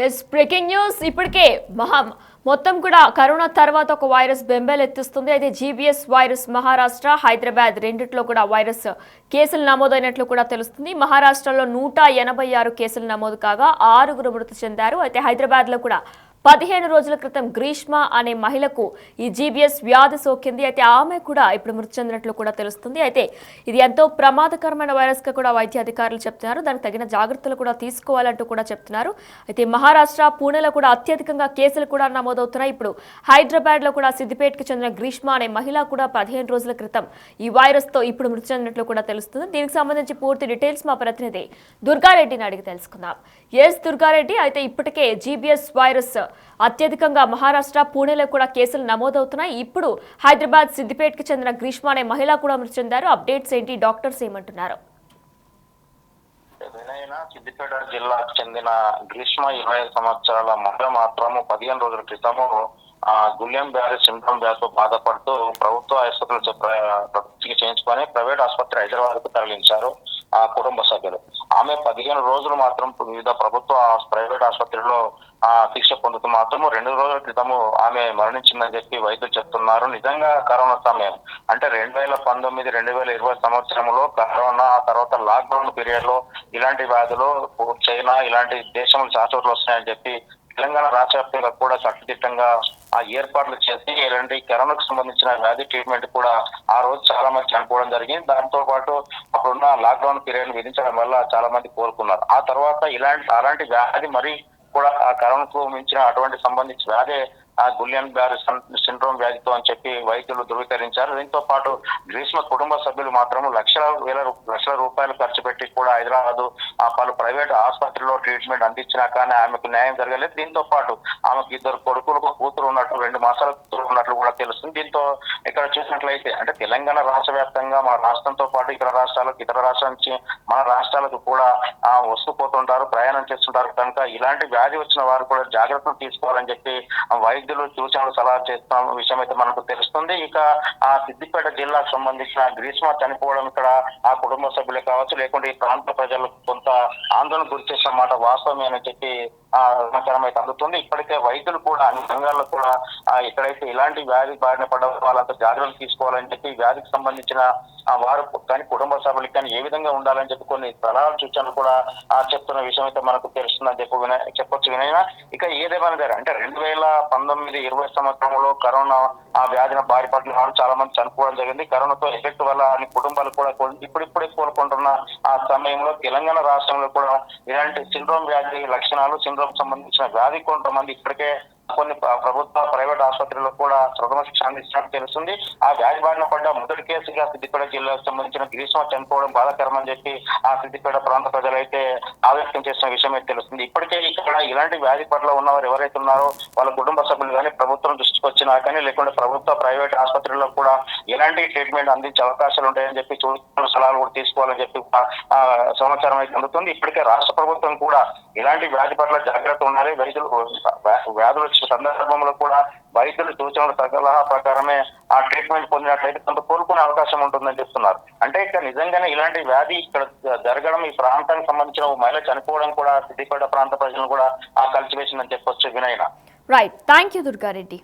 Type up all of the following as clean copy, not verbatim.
Yes breaking news ఇప్పటికే మొత్తం కూడా కరోనా తర్వాత ఒక వైరస్ బెంబేలెత్తిస్తుంది. అయితే జీబీఎస్ వైరస్ మహారాష్ట్ర హైదరాబాద్ రెండిట్లో కూడా వైరస్ కేసులు నమోదైనట్లు కూడా తెలుస్తుంది. మహారాష్ట్రలో 186 కేసులు నమోదు కాగా 6 మృతి చెందారు. అయితే హైదరాబాద్ లో కూడా 15 రోజుల క్రితం గ్రీష్మ అనే మహిళకు ఈ జీబీఎస్ వ్యాధి సోకింది. అయితే ఆమె కూడా ఇప్పుడు మృతి చెందినట్లు కూడా తెలుస్తుంది. అయితే ఇది ఎంతో ప్రమాదకరమైన వైరస్ గా కూడా వైద్య అధికారులు చెప్తున్నారు. దానికి తగిన జాగ్రత్తలు కూడా తీసుకోవాలంటూ కూడా చెప్తున్నారు. అయితే మహారాష్ట్ర పూణేలో కూడా అత్యధికంగా కేసులు కూడా నమోదవుతున్నాయి. ఇప్పుడు హైదరాబాద్ లో కూడా సిద్దిపేటకు చెందిన గ్రీష్మ అనే మహిళ కూడా 15 రోజుల క్రితం ఈ వైరస్ తో ఇప్పుడు మృతి చెందినట్లు కూడా తెలుస్తుంది. దీనికి సంబంధించి పూర్తి డీటెయిల్స్ మా ప్రతినిధి దుర్గారెడ్డిని అడిగి తెలుసుకుందాం. ఎస్ దుర్గారెడ్డి, అయితే ఇప్పటికే జీబీఎస్ వైరస్ అత్యధికంగా మహారాష్ట్ర పూణేలో కూడా కేసులు నమోదవుతున్నాయి. ఇప్పుడు హైదరాబాద్ సిద్దిపేటకు చెందిన గ్రీష్మ అనే మహిళ కూడా మృతి చెందారు. అప్డేట్స్ ఏంటి? డాక్టర్స్ ఏమంటున్నారు? సిద్దిపేట జిల్లాకు చెందిన గ్రీష్మ 25 సంవత్సరాల మహిళ మాత్రము 15 రోజుల క్రితము గుల్యం బ్యారీ సిండ్రోమ్ వ్యాధితో బాధపడుతూ ప్రభుత్వ ఆసుపత్రులు చికిత్స చేయించుకొని ప్రైవేట్ ఆసుపత్రి హైదరాబాద్ కు తరలించారు ఆ కుటుంబ సభ్యులు. ఆమె 15 రోజులు మాత్రం వివిధ ప్రభుత్వ ప్రైవేట్ ఆసుపత్రిలో శిక్ష పొందుతూ మాత్రం 2 రోజుల క్రితము ఆమె మరణించిందని చెప్పి వైద్యులు చెప్తున్నారు. నిజంగా కరోనా సమయం అంటే 2019, 2020 సంవత్సరంలో కరోనా, ఆ తర్వాత లాక్డౌన్ పీరియడ్ లో ఇలాంటి వ్యాధులు చైనా ఇలాంటి దేశంలో శాశ్వతలు వస్తున్నాయని చెప్పి తెలంగాణ రాష్ట్ర వ్యాప్తంగా కూడా చట్టదిట్టంగా ఏర్పాట్లు చేసి ఇలాంటి కరోనాకు సంబంధించిన వ్యాధి ట్రీట్మెంట్ కూడా ఆ రోజు చాలా మంది చనిపోవడం జరిగింది. దాంతో పాటు అప్పుడున్న లాక్డౌన్ పీరియడ్ విధించడం వల్ల చాలా మంది కోలుకున్నారు. ఆ తర్వాత అలాంటి వ్యాధి మరి కూడా ఆ కరోనాకు మించిన అటువంటి సంబంధించిన వ్యాధి గుల్యన్ బ్యారీ సిండ్రోమ్ వ్యాధితో అని చెప్పి వైద్యులు ధృవీకరించారు. దీంతో పాటు గ్రీష్మ కుటుంబ సభ్యులు మాత్రం లక్షల రూపాయలు ఖర్చు పెట్టి కూడా హైదరాబాద్ పలు ప్రైవేట్ ఆసుపత్రిలో ట్రీట్మెంట్ అందించినా కానీ ఆమెకు న్యాయం జరగలేదు. దీంతో పాటు ఆమెకు 2 కొడుకులకు కూతురు ఉన్నట్లు, 2 మాసాల కూతురు ఉన్నట్లు కూడా తెలుస్తుంది. దీంతో ఇక్కడ చూసినట్లయితే అంటే తెలంగాణ రాష్ట్ర వ్యాప్తంగా మన రాష్ట్రంతో పాటు ఇతర రాష్ట్రాల నుంచి మన రాష్ట్రాలకు కూడా వస్తుపోతుంటారు, ప్రయాణం చేస్తుంటారు. కనుక ఇలాంటి వ్యాధి వచ్చిన వారు కూడా జాగ్రత్తలు తీసుకోవాలని చెప్పి వైద్యులు సూచనలు సలహా చేస్తున్న విషయం అయితే మనకు తెలుస్తుంది. ఇక ఆ సిద్దిపేట జిల్లాకు సంబంధించిన గ్రీష్మ చనిపోవడం ఇక్కడ ఆ కుటుంబ సభ్యులే కావచ్చు, లేకుంటే ఈ ప్రాంత ప్రజలకు కొంత ఆందోళన గురి చేసిన మాట వాస్తవమే అని చెప్పి సమాచారం అయితే అందుతుంది. ఇప్పటికే వైద్యులు కూడా అన్ని రంగాల్లో కూడా ఎక్కడైతే ఇలాంటి వ్యాధి బారిన పడ్డ వాళ్ళంతా జాగ్రత్తలు తీసుకోవాలని చెప్పి వ్యాధికి సంబంధించిన వారు కానీ కుటుంబ సభ్యులకి కానీ ఏ విధంగా ఉండాలని చెప్పి కొన్ని సలహాలు సూచనలు కూడా చెప్తున్న విషయం అయితే మనకు తెలుస్తుందని చెప్పొచ్చు. వినైనా ఇక ఏదేమైనా అంటే 2019, 20 సంవత్సరంలో కరోనా వ్యాధిని బారిపడిన వాళ్ళు చాలా మంది చనిపోవడం జరిగింది. కరోనాతో ఎఫెక్ట్ వల్ల అన్ని కుటుంబాలు కూడా ఇప్పుడిప్పుడే కోలుకుంటున్న ఆ సమయంలో తెలంగాణ రాష్ట్రంలో కూడా ఇలాంటి సిండ్రోమ్ వ్యాధి లక్షణాలు, సిండ్రోమ్ సంబంధించిన వ్యాధి కొంతమంది ఇప్పటికే కొన్ని ప్రభుత్వ ప్రైవేట్ ఆసుపత్రుల్లో కూడా ప్రథమ శిక్ష అందించినట్టు తెలుస్తుంది. ఆ వ్యాధి బారిన పడ్డ మొదటి కేసుగా సిద్దిపేట జిల్లాకు సంబంధించిన గ్రీష్మ చనిపోవడం బాధాకరమని చెప్పి ఆ సిద్దిపేట ప్రాంత ప్రజలైతే ఆవేశం చేసిన విషయం అయితే తెలుస్తుంది. ఇప్పటికే ఇక్కడ ఇలాంటి వ్యాధి పట్ల ఉన్నవారు ఎవరైతే ఉన్నారో వాళ్ళ కుటుంబ సభ్యులు కానీ ప్రభుత్వం దృష్టికి వచ్చినా కానీ లేకుంటే ప్రభుత్వ ప్రైవేట్ ఆసుపత్రుల్లో కూడా ఎలాంటి ట్రీట్మెంట్ అందించే అవకాశాలు ఉంటాయని చెప్పి సూచనలు సలహాలు కూడా తీసుకోవాలని చెప్పి సమాచారం అయితే అందుతుంది. ఇప్పటికే రాష్ట్ర ప్రభుత్వం కూడా ఇలాంటి వ్యాధి పట్ల జాగ్రత్త ఉండాలి. వ్యాధులు వచ్చిన సందర్భంలో కూడా వైద్యుల సూచనల సలహా ప్రకారమే ఆ ట్రీట్మెంట్ పొందినట్లయితే కొంత కోలుకునే అవకాశం ఉంటుందని చెప్తున్నారు. అంటే ఇక్కడ నిజంగానే ఇలాంటి వ్యాధి ఇక్కడ జరగడం, ఈ ప్రాంతానికి సంబంధించిన మహిళ చనిపోవడం కూడా సిద్దిపేట ప్రాంత ప్రజలను కూడా కలిసివేసిందని చెప్పొచ్చు. వినయన right, thank you Durga Reddy.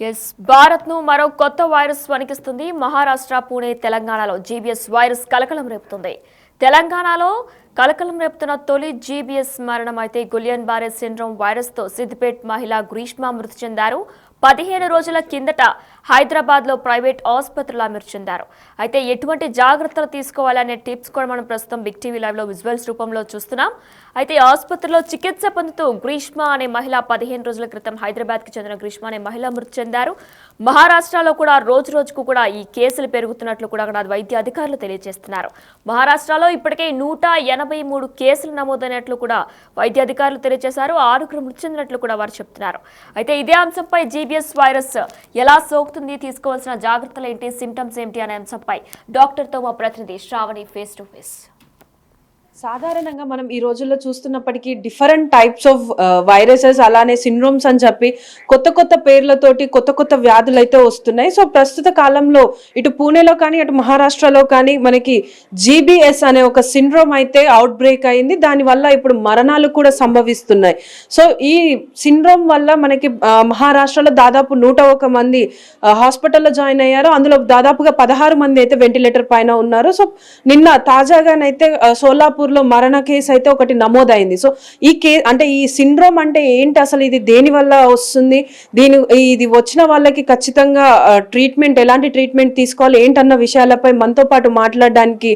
Yes, Bharat ను మరో కొత్త వైరస్ వణికిస్తుంది. మహారాష్ట్ర, పూణే, తెలంగాణలో జీబీఎస్ వైరస్ కలకలం రేపుతుంది. తెలంగాణలో కలకలం రేపుతున్న తొలి జీబీఎస్ మరణం అయితే గుల్యన్ బ్యారీ సిండ్రోమ్ వైరస్ తో సిద్దిపేట మహిళ గ్రీష్మ మృతి చెందారు. 15 రోజుల కిందట హైదరాబాద్ లో ప్రైవేట్ ఆసుపత్రిలో మృతి చెందారు. అయితే ఎటువంటి జాగ్రత్తలు తీసుకోవాలనే టిప్స్ కూడా మనం ప్రస్తుతం బిగ్ టీవీ లైవ్ లో విజువల్స్ రూపంలో చూస్తున్నాం. అయితే ఆసుపత్రిలో చికిత్స పొందుతూ గ్రీష్మ అనే మహిళ 15 రోజుల క్రితం హైదరాబాద్ కి చెందిన గ్రీష్మ అనే మహిళ మృతి చెందారు. మహారాష్ట్రలో కూడా రోజుకు కూడా ఈ కేసులు పెరుగుతున్నట్లు కూడా అక్కడ వైద్య అధికారులు తెలియజేస్తున్నారు. మహారాష్ట్రలో ఇప్పటికే 183 కేసులు నమోదైనట్లు కూడా వైద్య అధికారులు తెలియజేశారు. 6 మృతి చెందినట్లు కూడా వారు చెప్తున్నారు. అయితే ఇదే అంశంపై జీబీఎస్ వైరస్ ఎలా సోకుతుంది, తీసుకోవాల్సిన జాగ్రత్తలు ఏంటి, సింప్టమ్స్ ఏంటి అనే అంశంపై డాక్టర్తో మా ప్రతినిధి శ్రావణి ఫేస్ టు ఫేస్. సాధారణంగా మనం ఈ రోజుల్లో చూస్తున్నప్పటికీ డిఫరెంట్ టైప్స్ ఆఫ్ వైరసెస్ అలానే సిండ్రోమ్స్ అని చెప్పి కొత్త కొత్త పేర్లతోటి కొత్త కొత్త వ్యాధులు అయితే వస్తున్నాయి. సో ప్రస్తుత కాలంలో ఇటు పూణేలో కానీ అటు మహారాష్ట్రలో కానీ మనకి జీబీఎస్ అనే ఒక సిండ్రోమ్ అయితే అవుట్ బ్రేక్ అయింది. దానివల్ల ఇప్పుడు మరణాలు కూడా సంభవిస్తున్నాయి. సో ఈ సిండ్రోమ్ వల్ల మనకి మహారాష్ట్రలో దాదాపు 101 మంది హాస్పిటల్లో జాయిన్ అయ్యారు. అందులో దాదాపుగా 16 మంది అయితే వెంటిలేటర్ పైన ఉన్నారు. సో నిన్న తాజాగానైతే సోలాపూర్ లో మరణ కేసు అయితే ఒకటి నమోదైంది. సో ఈ సిండ్రోమ్ అంటే ఏంటి, అసలు ఇది దేని వల్ల వస్తుంది, ఇది వచ్చిన వాళ్ళకి ఖచ్చితంగా ట్రీట్మెంట్ ఎలాంటి ట్రీట్మెంట్ తీసుకోవాలి ఏంటన్న విషయాలపై మనతో పాటు మాట్లాడడానికి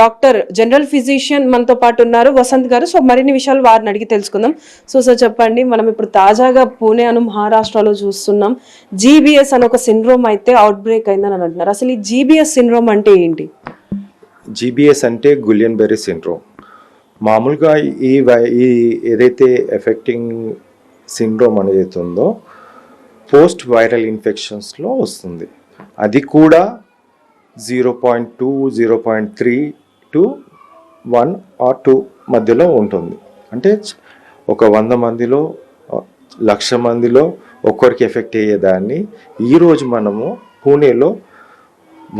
డాక్టర్ జనరల్ ఫిజిషియన్ మనతో పాటు ఉన్నారు వసంత్ గారు. సో మరిన్ని విషయాలు వారిని అడిగి తెలుసుకుందాం. సో సార్ చెప్పండి, మనం ఇప్పుడు తాజాగా పూణే అను మహారాష్ట్రలో చూస్తున్నాం జీబీఎస్ అని ఒక సిండ్రోమ్ అయితే అవుట్ బ్రేక్ అయిందని అంటున్నారు. అసలు ఈ జీబీఎస్ సిండ్రోమ్ అంటే ఏంటి? జీబీఎస్ అంటే గులియన్ బెర్రీ సిండ్రోమ్. మామూలుగా ఈ ఏదైతే ఎఫెక్టింగ్ సిండ్రోమ్ అనేది ఉందో పోస్ట్ వైరల్ ఇన్ఫెక్షన్స్లో వస్తుంది. అది కూడా 0.2, 0.3 to 1 or 2 మధ్యలో ఉంటుంది. అంటే ఒక 100 మందిలో 1,00,000 మందిలో ఒక్కరికి ఎఫెక్ట్ అయ్యేదాన్ని ఈరోజు మనము పూణేలో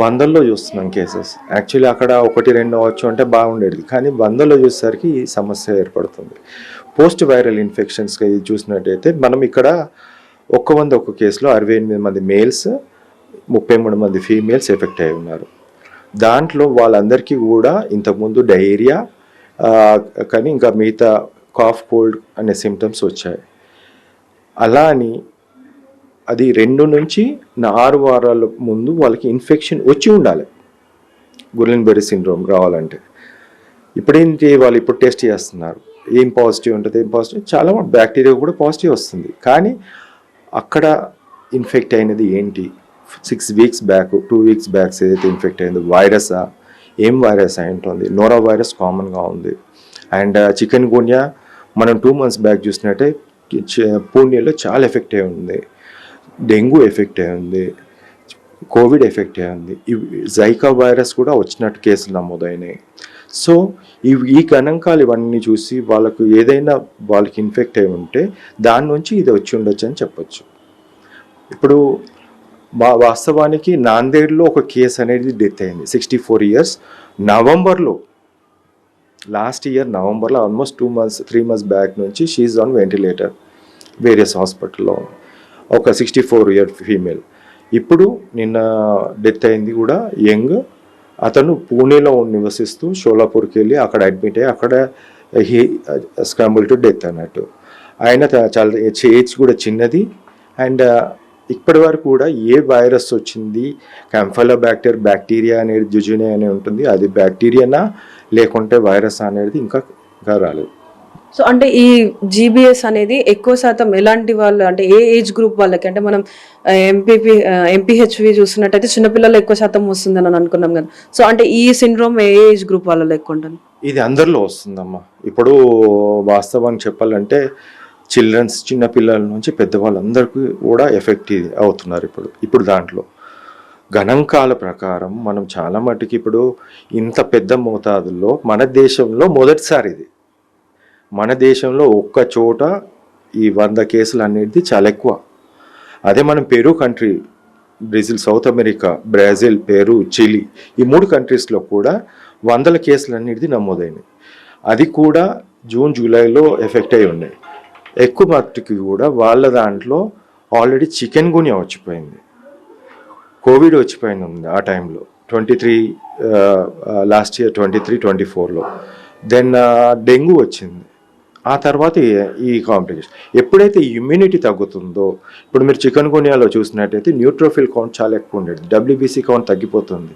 100లో చూస్తున్నాం కేసెస్. యాక్చువల్లీ అక్కడ 1-2 అవ్వచ్చు అంటే బాగుండేది, కానీ 100లో చూసేసరికి ఈ సమస్య ఏర్పడుతుంది. పోస్ట్ వైరల్ ఇన్ఫెక్షన్స్గా ఇది చూసినట్టయితే మనం ఇక్కడ 100 కేసులో 68 మంది మేల్స్, 33 మంది ఫీమేల్స్ ఎఫెక్ట్ అయి ఉన్నారు. దాంట్లో వాళ్ళందరికీ కూడా ఇంతకుముందు డయేరియా కానీ ఇంకా మిగతా కాఫ్ కోల్డ్ అనే సిమ్టమ్స్ వచ్చాయి. అలా అని అది 2 నుంచి 6 వారాల ముందు వాళ్ళకి ఇన్ఫెక్షన్ వచ్చి ఉండాలి గులియన్ బెర్రీ సిండ్రోమ్ రావాలంటే. ఇప్పుడేంటి వాళ్ళు ఇప్పుడు టెస్ట్ చేస్తున్నారు, ఏం పాజిటివ్ ఉంటుంది, ఏం పాజిటివ్, చాలా బ్యాక్టీరియా కూడా పాజిటివ్ వస్తుంది. కానీ అక్కడ ఇన్ఫెక్ట్ అయినది ఏంటి, 6 వీక్స్ బ్యాక్ 2 వీక్స్ బ్యాక్ ఏదైతే ఇన్ఫెక్ట్ అయిందో వైరసా, ఏం వైరస్ అయి ఉంటుంది. నోరా వైరస్ కామన్గా ఉంది. అండ్ చికెన్ గున్యా మనం 2 months బ్యాక్ చూసినట్టే పూణేలో చాలా ఎఫెక్ట్ అయి ఉంది. డెంగ్యూ ఎఫెక్ట్ అయి ఉంది, కోవిడ్ ఎఫెక్ట్ అయి ఉంది. జైకా వైరస్ కూడా వచ్చినట్టు కేసులు నమోదైనాయి. సో ఈ గణాంకాలు ఇవన్నీ చూసి వాళ్ళకి ఇన్ఫెక్ట్ అయి ఉంటే దాని నుంచి ఇది వచ్చి ఉండొచ్చు అని చెప్పొచ్చు. ఇప్పుడు వాస్తవానికి నాందేడ్లో ఒక కేసు అనేది డెత్ అయింది, 64 years, నవంబర్లో, లాస్ట్ ఇయర్ నవంబర్లో, ఆల్మోస్ట్ 3 months బ్యాక్ నుంచి షీఈ్ ఆన్ వెంటిలేటర్ వేరియస్ హాస్పిటల్లో, ఒక 64-year ఫీమేల్. ఇప్పుడు నిన్న డెత్ అయింది కూడా యంగ్. అతను పూణేలో నివసిస్తూ షోలాపూర్కి వెళ్ళి అక్కడ అడ్మిట్ అయ్యి అక్కడ స్క్రాంబుల్ టు డెత్ అన్నట్టు. ఆయన చాలా ఏజ్ కూడా చిన్నది. అండ్ ఇప్పటి వరకు కూడా ఏ వైరస్ వచ్చింది, బ్యాక్టీరియా అనేది జుజునే అని ఉంటుంది, అది బ్యాక్టీరియానా లేకుంటే వైరస్ అనేది ఇంకా రాలేదు. సో అంటే ఈ జీబీఎస్ అనేది ఎక్కువ శాతం ఎలాంటి వాళ్ళు, అంటే ఏ ఏజ్ గ్రూప్ వాళ్ళకి, అంటే మనం ఎంపీహెచ్వి చూస్తున్నట్టయితే చిన్నపిల్లలు ఎక్కువ శాతం వస్తుందని అనుకున్నాం కదా. సో అంటే ఈ సిండ్రోమ్ ఏ ఏజ్ గ్రూప్ వాళ్ళలో ఎక్కువ ఉంటుంది? ఇది అందరిలో వస్తుందమ్మా. ఇప్పుడు వాస్తవానికి చెప్పాలంటే చిల్డ్రన్స్, చిన్నపిల్లల నుంచి పెద్దవాళ్ళందరికీ కూడా ఎఫెక్ట్ అవుతున్నారు ఇప్పుడు దాంట్లో. గణాంకాల ప్రకారం మనం చాలా మట్టుకు ఇప్పుడు ఇంత పెద్ద మోతాదుల్లో మన దేశంలో మొదటిసారి ఇది. మన దేశంలో ఒక్క చోట ఈ 100 కేసులు అనేది చాలా ఎక్కువ. అదే మనం Peru country, Brazil, South America, Brazil, Peru, Chile, ఈ 3 కంట్రీస్లో కూడా 100 కేసులు అనేది నమోదైనాయి. అది కూడా జూన్, జూలైలో ఎఫెక్ట్ అయి ఉన్నాయి. ఎక్కువ మట్టుకి కూడా వాళ్ళ దాంట్లో ఆల్రెడీ చికెన్ గున్యా వచ్చిపోయింది, కోవిడ్ వచ్చిపోయింది ఉంది ఆ టైంలో, 23 లాస్ట్ ఇయర్ 23-24లో. దెన్ డెంగ్యూ వచ్చింది. ఆ తర్వాత ఈ కాంప్లికేషన్. ఎప్పుడైతే ఇమ్యూనిటీ తగ్గుతుందో, ఇప్పుడు మీరు చికెన్ గున్యాలో చూసినట్టయితే న్యూట్రోఫిల్ కౌంట్ చాలా ఎక్కువ ఉండేది, డబ్ల్యూబీసీ కౌంట్ తగ్గిపోతుంది.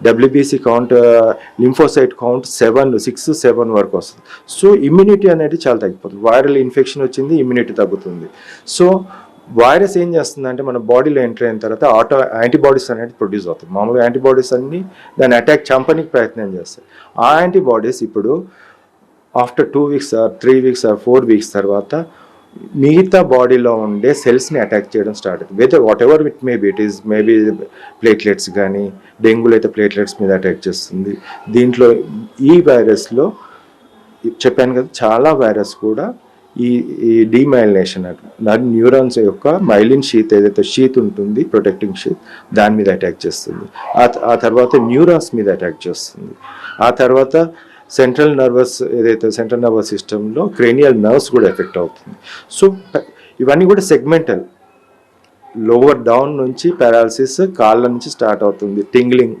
డబ్ల్యూబీసీ కౌంట్, లింఫోసైట్ కౌంట్ 6-7 వరకు వస్తుంది. సో ఇమ్యూనిటీ అనేది చాలా తగ్గిపోతుంది. వైరల్ ఇన్ఫెక్షన్ వచ్చింది, ఇమ్యూనిటీ తగ్గుతుంది. సో వైరస్ ఏం చేస్తుందంటే మన బాడీలో ఎంటర్ అయిన తర్వాత యాంటీబాడీస్ అనేది ప్రొడ్యూస్ అవుతుంది. మామూలుగా యాంటీబాడీస్ అన్ని దాన్ని అటాక్ చంపడానికి ప్రయత్నం చేస్తాయి. ఆ యాంటీబాడీస్ ఇప్పుడు after 2 weeks or 3 weeks or 4 weeks తర్వాత మిగతా బాడీలో ఉండే సెల్స్ని అటాక్ చేయడం స్టార్ట్ అవుతుంది. What ever it maybe platelets కానీ, డెంగ్యూలో అయితే ప్లేట్లెట్స్ మీద అటాక్ చేస్తుంది. దీంట్లో ఈ వైరస్లో చెప్పాను కదా, చాలా వైరస్ కూడా ఈ డీమైలినేషన్ న్యూరాన్స్ యొక్క మైలిన్ షీత్ ఏదైతే షీత్ ఉంటుంది, ప్రొటెక్టింగ్ షీత్, దాని మీద అటాక్ చేస్తుంది. ఆ తర్వాత న్యూరాన్స్ మీద అటాక్ చేస్తుంది. ఆ తర్వాత సెంట్రల్ నర్వస్ సిస్టంలో క్రేనియల్ నర్వ్స్ కూడా ఎఫెక్ట్ అవుతుంది. సో ఇవన్నీ కూడా సెగ్మెంటల్, లోవర్ డౌన్ నుంచి పారాలసిస్ కాళ్ళ నుంచి స్టార్ట్ అవుతుంది. టింగ్లింగ్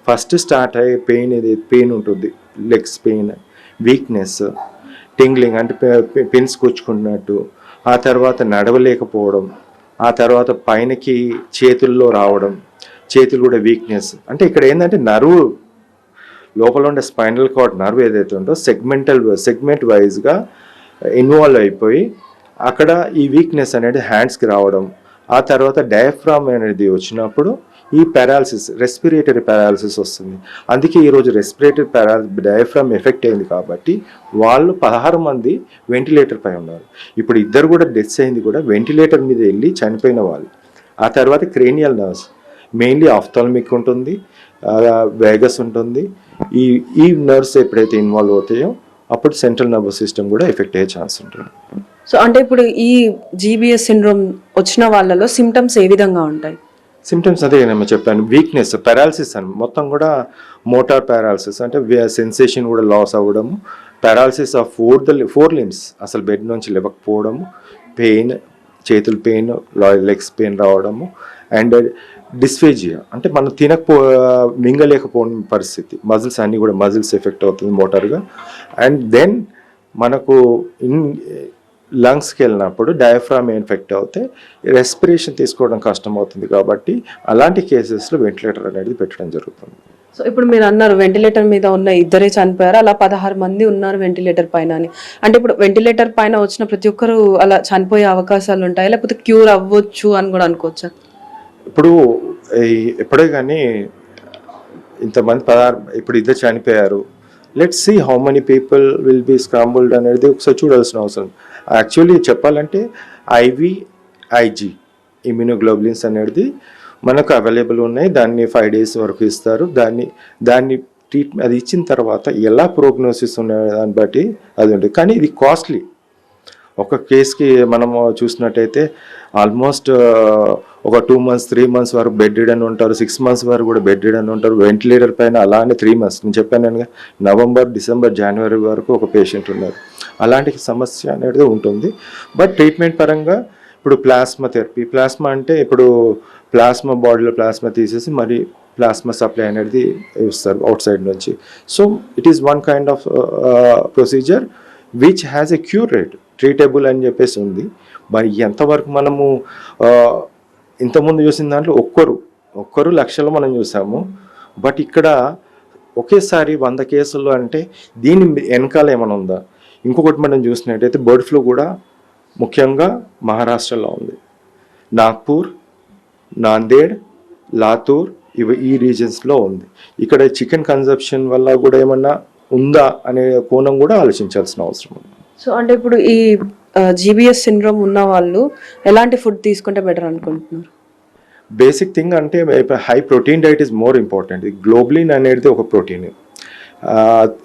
ఫస్ట్ స్టార్ట్ అయ్యే పెయిన్ ఉంటుంది, లెగ్స్ పెయిన్, వీక్నెస్, టింగ్లింగ్ అంటే పిన్స్ కూర్చుకున్నట్టు, ఆ తర్వాత నడవలేకపోవడం, ఆ తర్వాత పైనకి చేతుల్లో రావడం, చేతులు కూడా వీక్నెస్. అంటే ఇక్కడ ఏంటంటే నర్వ్ లోపల ఉండే స్పైనల్ కార్డ్ నర్వ్ ఏదైతే ఉందో సెగ్మెంట్ వైజ్గా ఇన్వాల్వ్ అయిపోయి అక్కడ ఈ వీక్నెస్ అనేది హ్యాండ్స్కి రావడం, ఆ తర్వాత డయాఫ్రామ్ అనేది వచ్చినప్పుడు ఈ పారాలసిస్, రెస్పిరేటరీ పారాలసిస్ వస్తుంది. అందుకే ఈరోజు డయాఫ్రామ్ ఎఫెక్ట్ అయింది కాబట్టి వాళ్ళు 16 మంది వెంటిలేటర్ పై ఉన్నారు. ఇప్పుడు 2 కూడా డెత్స్ అయింది కూడా వెంటిలేటర్ మీద వెళ్ళి చనిపోయిన వాళ్ళు. ఆ తర్వాత క్రేనియల్ నర్వ్స్, మెయిన్లీ ఆఫ్థాల్మిక్ ఉంటుంది, వేగస్ ఉంటుంది. ఈ నర్వ్స్ ఎప్పుడైతే ఇన్వాల్వ్ అవుతాయో అప్పుడు సెంట్రల్ నర్వస్ సిస్టమ్ కూడా ఎఫెక్ట్ అయ్యే ఛాన్స్ ఉంటుంది. సో అంటే ఇప్పుడు ఈ జీబీఎస్ సిండ్రోమ్ వచ్చిన వాళ్ళలో సిమ్టమ్స్ ఏ విధంగా ఉంటాయి? సిమ్టమ్స్ అదే నేను చెప్పాను, వీక్నెస్, పారాలసిస్ అని మొత్తం కూడా మోటార్ పారాలసిస్ అంటే సెన్సేషన్ కూడా లాస్ అవ్వడము, పారాలసిస్ ఆఫ్ 4 limbs, అసలు బెడ్ నుంచి లేవకపోవడము, పెయిన్, చేతులు పెయిన్, లెగ్స్ పెయిన్ రావడము, అండ్ డిస్ఫేజియా అంటే మనం మింగలేకపోవడం పరిస్థితి, మజిల్స్ అన్నీ కూడా మజిల్స్ ఎఫెక్ట్ అవుతుంది మోటార్గా. అండ్ దెన్ మనకు లంగ్స్కి వెళ్ళినప్పుడు డయాఫ్రామ్ ఎఫెక్ట్ అవుతే రెస్పిరేషన్ తీసుకోవడం కష్టం అవుతుంది. కాబట్టి అలాంటి కేసెస్లో వెంటిలేటర్ అనేది పెట్టడం జరుగుతుంది. సో ఇప్పుడు మీరు అన్నారు వెంటిలేటర్ మీద ఉన్న 2 చనిపోయారు, అలా 16 మంది ఉన్నారు వెంటిలేటర్ పైన అని. అంటే ఇప్పుడు వెంటిలేటర్ పైన వచ్చిన ప్రతి ఒక్కరు అలా చనిపోయే అవకాశాలు ఉంటాయి, లేకపోతే క్యూర్ అవ్వచ్చు అని కూడా అనుకోవచ్చా? ఇప్పుడు ఎప్పుడే కానీ ఇంతమంది 16, ఇప్పుడు 2 చనిపోయారు, let's see how many people will be scrambled అనేది ఒకసారి చూడాల్సిన అవసరం. యాక్చువల్లీ చెప్పాలంటే ఐజీ ఇమ్యూనోగ్లోబులిన్స్ అనేది మనకు అవైలబుల్ ఉన్నాయి. దాన్ని 5 days వరకు ఇస్తారు. దాన్ని ట్రీట్మెంట్ అది ఇచ్చిన తర్వాత ఎలా ప్రోగ్నోసిస్ ఉన్న దాన్ని బట్టి అది ఉంటుంది. కానీ ఇది కాస్ట్లీ. ఒక కేసుకి మనము చూసినట్టయితే ఆల్మోస్ట్ ఒక 2 months 3 months వరకు బెడ్ రిడన్ ఉంటారు, 6 months వరకు కూడా బెడ్ రిడన్ ఉంటారు. వెంటిలేటర్ పైన అలానే 3 months, నేను చెప్పాను నవంబర్, డిసెంబర్, జనవరి వరకు ఒక పేషెంట్ ఉన్నారు. అలాంటి సమస్య అనేది ఉంటుంది. బట్ ట్రీట్మెంట్ పరంగా ఇప్పుడు ప్లాస్మా థెరపీ, ప్లాస్మా అంటే ఇప్పుడు బాడీలో ప్లాస్మా తీసేసి మరి ప్లాస్మా సప్లై అనేది ఇస్తారు అవుట్ సైడ్ నుంచి. So it is one kind of procedure which has a cure rate, treatable అని చెప్పేసి ఉంది. మరి ఎంతవరకు మనము ఇంతకుముందు చూసిన దాంట్లో ఒక్కరు లక్షల్లో మనం చూసాము. బట్ ఇక్కడ ఒకేసారి 100 కేసుల్లో అంటే దీని వెనకాల ఏమైనా ఉందా? ఇంకొకటి మనం చూసినట్టయితే బర్డ్ ఫ్లూ కూడా ముఖ్యంగా మహారాష్ట్రలో ఉంది. నాగ్పూర్, నాందేడ్, లాతూర్ ఈ రీజన్స్లో ఉంది. ఇక్కడ చికెన్ కన్సంప్షన్ వల్ల కూడా ఏమన్నా ఉందా అనే కోణం కూడా ఆలోచించాల్సిన అవసరం ఉంది. సో అంటే ఇప్పుడు ఈ జీబీఎస్ సిండ్రోమ్ ఉన్న వాళ్ళు ఎలాంటి ఫుడ్ తీసుకుంటే బెటర్ అనుకుంటున్నారు? బేసిక్ థింగ్ అంటే high protein diet is more important. Globulin అనేది ఒక ప్రోటీన్,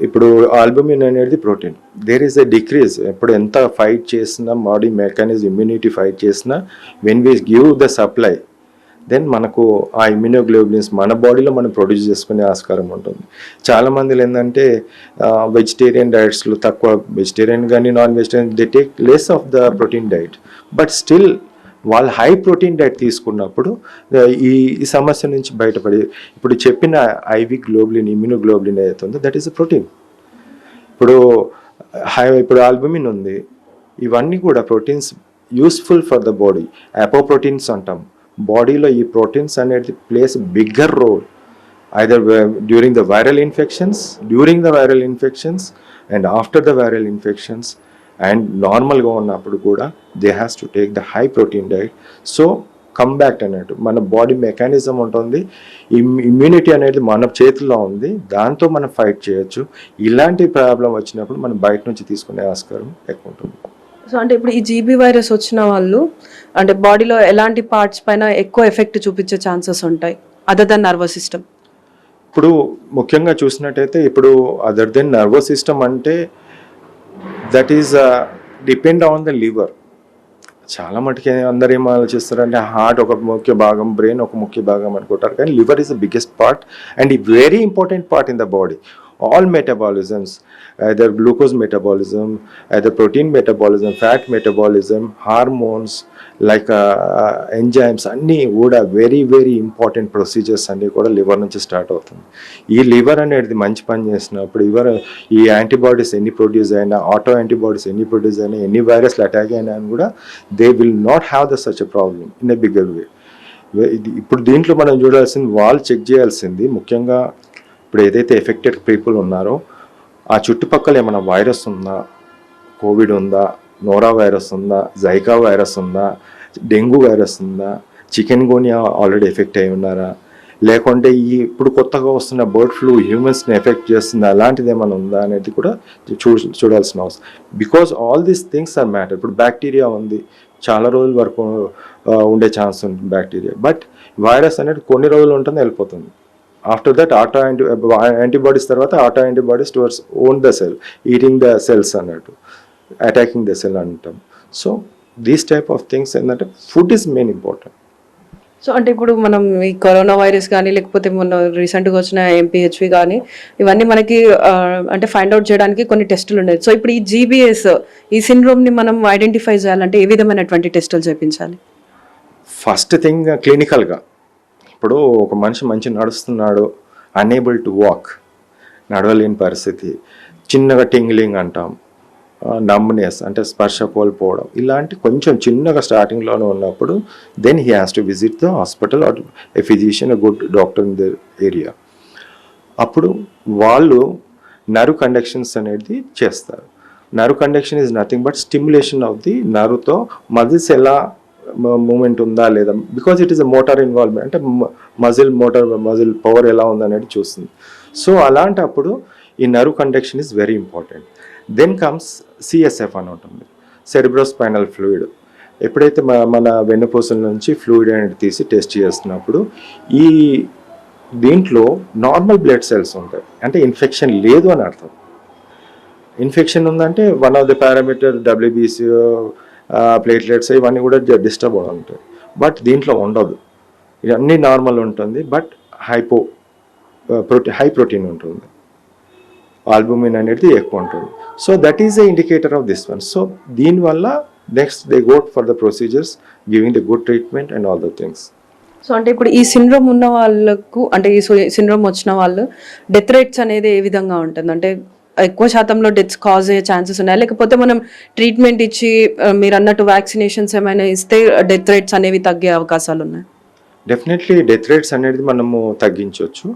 ఇప్పుడు ఆల్బుమిన్ అనేది protein. There is a decrease. ఎప్పుడు ఎంత ఫైట్ చేసినా బాడీ మెకానిజం ఇమ్యూనిటీ ఫైట్ చేసినా when we give the supply then మనకు ఆ ఇమ్యూనోగ్లోబులిన్స్ మన బాడీలో మనం ప్రొడ్యూస్ చేసుకునే ఆస్కారం ఉంటుంది. చాలామందిలో ఏంటంటే వెజిటేరియన్ డైట్స్లో తక్కువ, వెజిటేరియన్ కానీ non vegetarian, they take less of the protein diet. But still వాళ్ళు హై ప్రోటీన్ డైట్ తీసుకున్నప్పుడు ఈ సమస్య నుంచి బయటపడి ఇప్పుడు చెప్పిన ఐవి గ్లోబులిన్, ఇమ్యూనోగ్లోబులిన్ ఏదైతే ఉందో దట్ ఈస్ అ ప్రోటీన్. ఇప్పుడు ఆల్బుమిన్ ఉంది. ఇవన్నీ కూడా proteins useful for the body. Apoproteins అంటాం. బాడీలో ఈ ప్రోటీన్స్ అనేది plays bigger role either during the viral infections and after the viral infections and నార్మల్గా ఉన్నప్పుడు కూడా they has to take the high protein diet. So combat అన్నట్టు మన body mechanism ఉంటుంది, ఇమ్యూనిటీ అనేది మన చేతిలో ఉంది, దాంతో మనం ఫైట్ చేయొచ్చు. ఇలాంటి ప్రాబ్లం వచ్చినప్పుడు మనం బయట నుంచి తీసుకునే ఆస్కారం ఎక్కువ ఉంటుంది. సో అంటే ఇప్పుడు ఈ జీబీ వైరస్ వచ్చిన వాళ్ళు అంటే బాడీలో ఎలాంటి పార్ట్స్ పైన ఎక్కువ ఎఫెక్ట్ చూపించే ఛాన్సెస్ ఉంటాయి అదర్ దెన్ నర్వస్ సిస్టమ్? ఇప్పుడు ముఖ్యంగా చూసినట్టయితే ఇప్పుడు అదర్ దెన్ నర్వస్ సిస్టమ్ అంటే that is depend on the liver. చాలా మటుకి అందరు ఏం ఆలోచిస్తారంటే హార్ట్ ఒక ముఖ్య భాగం, బ్రెయిన్ ఒక ముఖ్య భాగం అనుకుంటారు, కానీ liver is the biggest part and ఈ very important part in the body. All metabolisms, either glucose metabolism, either protein metabolism, fat metabolism, hormones, like enzymes, అన్నీ కూడా వెరీ వెరీ ఇంపార్టెంట్ ప్రొసీజర్స్ అన్నీ కూడా లివర్ నుంచి స్టార్ట్ అవుతుంది. ఈ liver అనేది మంచి పని చేసినప్పుడు ఈ యాంటీబాడీస్ ఎన్ని ప్రొడ్యూస్ అయినా, ఆటో యాంటీబాడీస్ ఎన్ని ప్రొడ్యూస్ అయినా, ఎన్ని వైరస్లు అటాక్ అయినా కూడా they will not have the such a problem in a bigger వే. ఇప్పుడు దీంట్లో మనం చూడాల్సింది, వాళ్ళు చెక్ చేయాల్సింది ముఖ్యంగా ఇప్పుడు ఏదైతే ఎఫెక్టెడ్ పీపుల్ ఉన్నారో ఆ చుట్టుపక్కల ఏమైనా వైరస్ ఉందా, కోవిడ్ ఉందా, నోరా వైరస్ ఉందా, జైకా వైరస్ ఉందా, డెంగ్యూ వైరస్ ఉందా, చికెన్ గోనియా ఆల్రెడీ ఎఫెక్ట్ అయి ఉన్నారా, లేకుంటే ఇప్పుడు కొత్తగా వస్తున్న బర్డ్ ఫ్లూ హ్యూమన్స్ని ఎఫెక్ట్ చేస్తుంది, అలాంటిది ఏమైనా ఉందా అనేది కూడా చూడాల్సిన అవసరం. Because all these things are matter. ఇప్పుడు బ్యాక్టీరియా ఉంది, చాలా రోజుల వరకు ఉండే ఛాన్స్ ఉంటుంది బ్యాక్టీరియా, బట్ వైరస్ అనేది కొన్ని రోజులు ఉంటుంది, వెళ్ళిపోతుంది. ఆఫ్టర్ దట్ యాంటీబాడీస్ తర్వాత auto antibodies towards own the cell, eating the cells అన్నట్టు, అటాకింగ్ ద సెల్ అంటాం. So these type of things ఏంటంటే food is main important. So అంటే ఇప్పుడు మనం ఈ కరోనా వైరస్ కానీ లేకపోతే మొన్న రీసెంట్గా వచ్చిన ఎంపీహెచ్వి కానీ ఇవన్నీ మనకి అంటే ఫైండ్ అవుట్ చేయడానికి కొన్ని టెస్టులు ఉన్నాయి. సో ఇప్పుడు ఈ జీబీఎస్ ఈ సిండ్రోమ్ని మనం ఐడెంటిఫై చేయాలంటే ఏ విధమైనటువంటి టెస్టులు చేయించాలి? ఫస్ట్ థింగ్ క్లినికల్గా, ఇప్పుడు ఒక మనిషి మంచి నడుస్తున్నాడు, అనేబుల్ టు వాక్, నడవలేని పరిస్థితి, చిన్నగా టింగ్లింగ్ అంటాం, నమ్నెస్ అంటే స్పర్శ కోల్పోవడం, ఇలాంటి కొంచెం చిన్నగా స్టార్టింగ్లోనే ఉన్నప్పుడు then he has to visit the hospital or a physician, a good doctor in the area. అప్పుడు వాళ్ళు నర్వ్ కండక్షన్స్ అనేది చేస్తారు. Nerve conduction is nothing but stimulation of the నర్వ్తో మజిల్స్ ఎలా మూమెంట్ ఉందా లేదా, because it is a motor involvement, అంటే muscle power ఎలా ఉందనేది చూస్తుంది. సో అలాంటప్పుడు ఈ nerve conduction is very important. Then comes CSF అని ఉంటుంది, సెరిబ్రోస్పైనల్ ఫ్లూయిడ్. ఎప్పుడైతే మన వెన్నుపూసల నుంచి ఫ్లూయిడ్ అనేది తీసి టెస్ట్ చేస్తున్నప్పుడు ఈ దీంట్లో నార్మల్ బ్లడ్ సెల్స్ ఉంటాయి, అంటే ఇన్ఫెక్షన్ లేదు అని అర్థం. ఇన్ఫెక్షన్ ఉందంటే one of the parameter WBC, platelets ఇవన్నీ కూడా డిస్టర్బ్ అవి ఉంటాయి, బట్ దీంట్లో ఉండదు, ఇవన్నీ నార్మల్ ఉంటుంది, బట్ హై ప్రోటీన్ ఉంటుంది, ఆల్బుమిన్ అనేది ఎక్కువ ఉంటుంది. So that is the indicator of this one. So దీనివల్ల next they go for the procedures, giving the good treatment and all the things. So అంటే ఇప్పుడు ఈ సిండ్రోమ్ ఉన్న వాళ్ళకు, అంటే ఈ సిండ్రోమ్ వచ్చిన వాళ్ళు డెత్ రేట్స్ అనేది ఏ విధంగా ఉంటుంది? అంటే ఎక్కువ శాతంలో డెత్స్ కాజ్ అయ్యే ఛాన్సెస్ ఉన్నాయి, లేకపోతే మనం ట్రీట్మెంట్ ఇచ్చి మీరు అన్నట్టు వ్యాక్సినేషన్స్ ఏమైనా ఇస్తే డెత్ రేట్స్ అనేవి తగ్గే అవకాశాలు ఉన్నాయి? డెఫినెట్లీ డెత్ రేట్స్ అనేది మనము తగ్గించవచ్చు,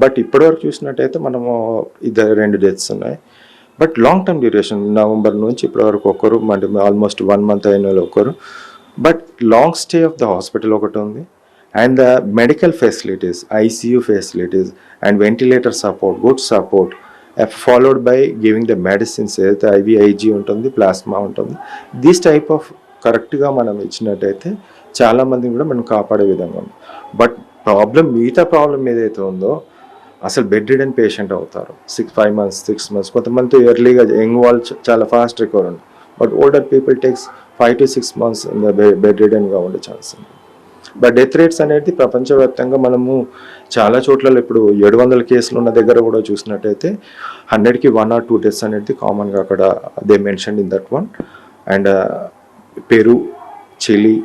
బట్ ఇప్పటివరకు చూసినట్టయితే మనము 2 డెత్స్ ఉన్నాయి. But long term duration, November నుంచి ఇప్పటివరకు ఒకరు, అంటే ఆల్మోస్ట్ 1 మంత్ అయిన వాళ్ళు ఒకరు. But long stay of the hospital ఒకటి ఉంది, and the medical facilities, ICU facilities and ventilator support, good support, followed by giving the medicines, ఏదైతే ఐవీఐజీ ఉంటుంది, ప్లాస్మా ఉంటుంది. దిస్ టైప్ ఆఫ్ కరెక్ట్గా మనం ఇచ్చినట్టయితే చాలామందిని కూడా మనం కాపాడే విధంగా ఉంది. బట్ మిగతా ప్రాబ్లం ఏదైతే ఉందో, అసలు బెడ్ రిడెన్ పేషెంట్ అవుతారు 5 months 6 months. కొంతమంది ఎర్లీగా యంగ్ వాళ్ళు చాలా ఫాస్ట్ రికవర్ ఉంది, but older people takes 5 to 6 months bed రిడెన్గా ఉండే ఛాన్స్ ఉంది. బట్ డెత్ రేట్స్ అనేది ప్రపంచవ్యాప్తంగా మనము చాలా చోట్ల ఇప్పుడు 700 కేసులు ఉన్న దగ్గర కూడా చూసినట్టయితే 100కి 1 or 2 డెత్స్ అనేది కామన్గా అక్కడ they mention in that one. And Peru, Chile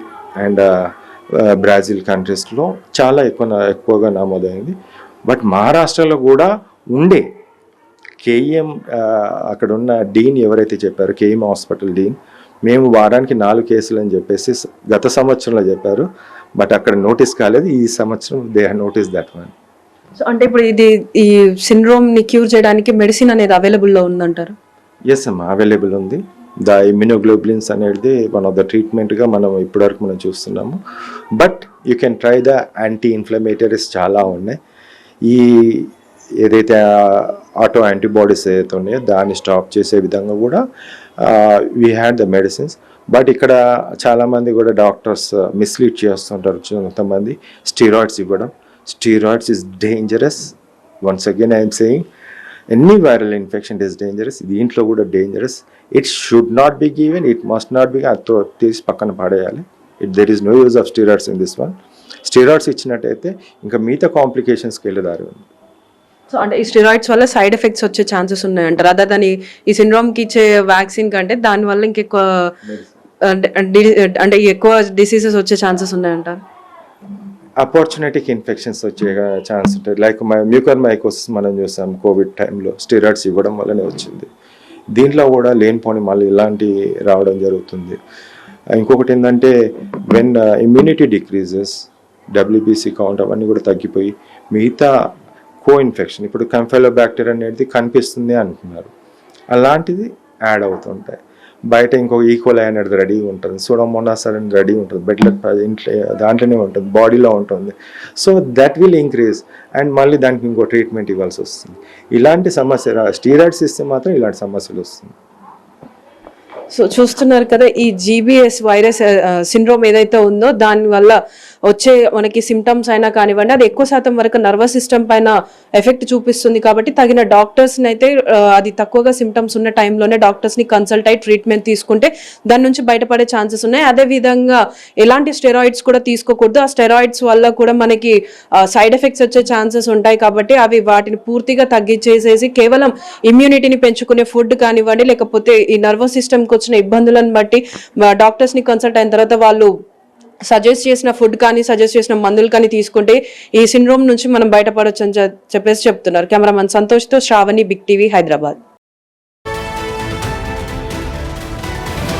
and Brazil కంట్రీస్లో చాలా ఎక్కువగా నమోదైంది. బట్ మహారాష్ట్రలో కూడా ఉండే కేఈఎం, అక్కడ ఉన్న డీన్ ఎవరైతే చెప్పారో, కేఈఎం హాస్పిటల్ డీన్, మేము వారానికి 4 కేసులు అని చెప్పేసి గత సంవత్సరంలో చెప్పారు, బట్ అక్కడ నోటీస్ కాలేదు. ఈ సంవత్సరం they have notice that one. So అంటే ఇప్పుడు ఈ సిండ్రోమ్ని క్యూర్ చేయడానికి మెడిసిన్ అనేది అవైలబుల్లో ఉందంటారు? ఎస్ అమ్మా, అవైలబుల్ ఉంది. ద ఇమ్యూనోగ్లోబులిన్స్ అనేది వన్ ఆఫ్ ద ట్రీట్మెంట్గా మనం ఇప్పటివరకు మనం చూస్తున్నాము. But you can try the anti inflammatories, చాలా ఉన్నాయి. ఈ ఏదైతే ఆటో యాంటీబాడీస్ ఏదైతే ఉన్నాయో దాన్ని స్టాప్ చేసే విధంగా కూడా we had the medicines. But ఇక్కడ చాలామంది కూడా డాక్టర్స్ మిస్లీడ్ చేస్తుంటారు. కొంతమంది స్టీరాయిడ్స్ ఇవ్వడం. Steroids is dangerous. Once again I'm saying, any viral infection is dangerous, దీంట్లో కూడా dangerous. It should not be given, it must not be, అది తీసి పక్కన పడేయాలి. There is no use of steroids in this one. Steroids ఇచ్చినట్టయితే ఇంకా మిగతా కాంప్లికేషన్స్కి వెళ్ళేదారు. So అంటే ఈ స్టెరాయిడ్స్ వల్ల సైడ్ ఎఫెక్ట్స్ వచ్చే ఛాన్సెస్ ఉన్నాయంటారు. అదే దాని ఈ సిండ్రోమ్కి ఇచ్చే వ్యాక్సిన్ కంటే దానివల్ల ఇంకెక్కువ అంటే ఎక్కువ డిసీజెస్ వచ్చే ఛాన్సెస్ ఉన్నాయంటారు. అపార్చునేటిక్ ఇన్ఫెక్షన్స్ వచ్చే ఛాన్స్ ఉంటుంది. లైక్ మ్యూకర్ మైకోసిస్ మనం చూసాం కోవిడ్ టైంలో, స్టెరాయిడ్స్ ఇవ్వడం వల్లనే వచ్చింది. దీంట్లో కూడా లేనిపోని మళ్ళీ ఇలాంటి రావడం జరుగుతుంది. ఇంకొకటి ఏంటంటే when immunity decreases, WBC count అవన్నీ కూడా తగ్గిపోయి మిగతా ఇన్ఫెక్షన్, ఇప్పుడు కంఫైలోబ్యాక్టీరియా అనేది కనిపిస్తుంది అంటున్నారు, అలాంటిది యాడ్ అవుతుంటాయి. బయట ఇంకొక ఈక్వల్ అనేది రెడీ ఉంటుంది, సూడోమోనాస్ అని రెడీ ఉంటుంది, బెడ్ల ఇంట్లో దాంట్లోనే ఉంటుంది, బాడీలో ఉంటుంది. So that will increase and మళ్ళీ దానికి ఇంకో ట్రీట్మెంట్ ఇవ్వాల్సి వస్తుంది. ఇలాంటి సమస్య స్టీరాయిడ్స్ ఇస్తే మాత్రం ఇలాంటి సమస్యలు వస్తుంది. సో చూస్తున్నారు కదా, ఈ జీబీఎస్ వైరస్ సిండ్రోమ్ ఏదైతే ఉందో దానివల్ల వచ్చే మనకి సిమ్టమ్స్ అయినా కానివ్వండి, అది ఎక్కువ శాతం వరకు నర్వస్ సిస్టమ్ పైన ఎఫెక్ట్ చూపిస్తుంది. కాబట్టి తగిన డాక్టర్స్ని అయితే అది తక్కువగా సిమ్టమ్స్ ఉన్న టైంలోనే డాక్టర్స్ని కన్సల్ట్ అయ్యి ట్రీట్మెంట్ తీసుకుంటే దాని నుంచి బయటపడే ఛాన్సెస్ ఉన్నాయి. అదేవిధంగా ఎలాంటి స్టెరాయిడ్స్ కూడా తీసుకోకూడదు. ఆ స్టెరాయిడ్స్ వల్ల కూడా మనకి సైడ్ ఎఫెక్ట్స్ వచ్చే ఛాన్సెస్ ఉంటాయి. కాబట్టి అవి వాటిని పూర్తిగా తగ్గించేసేసి కేవలం ఇమ్యూనిటీని పెంచుకునే ఫుడ్ కానివ్వండి, లేకపోతే ఈ నర్వస్ సిస్టమ్కి వచ్చిన ఇబ్బందులను బట్టి డాక్టర్స్ని కన్సల్ట్ అయిన తర్వాత వాళ్ళు సజెస్ట్ చేసిన ఫుడ్ కానీ సజెస్ట్ చేసిన మందులు కానీ తీసుకుంటే ఈ సిండ్రోమ్ నుంచి మనం బయటపడొచ్చు అని చెప్పేసి చెప్తున్నారు. కెమెరామెన్ సంతోష్తో శ్రావణి, బిగ్ టీవీ, హైదరాబాద్.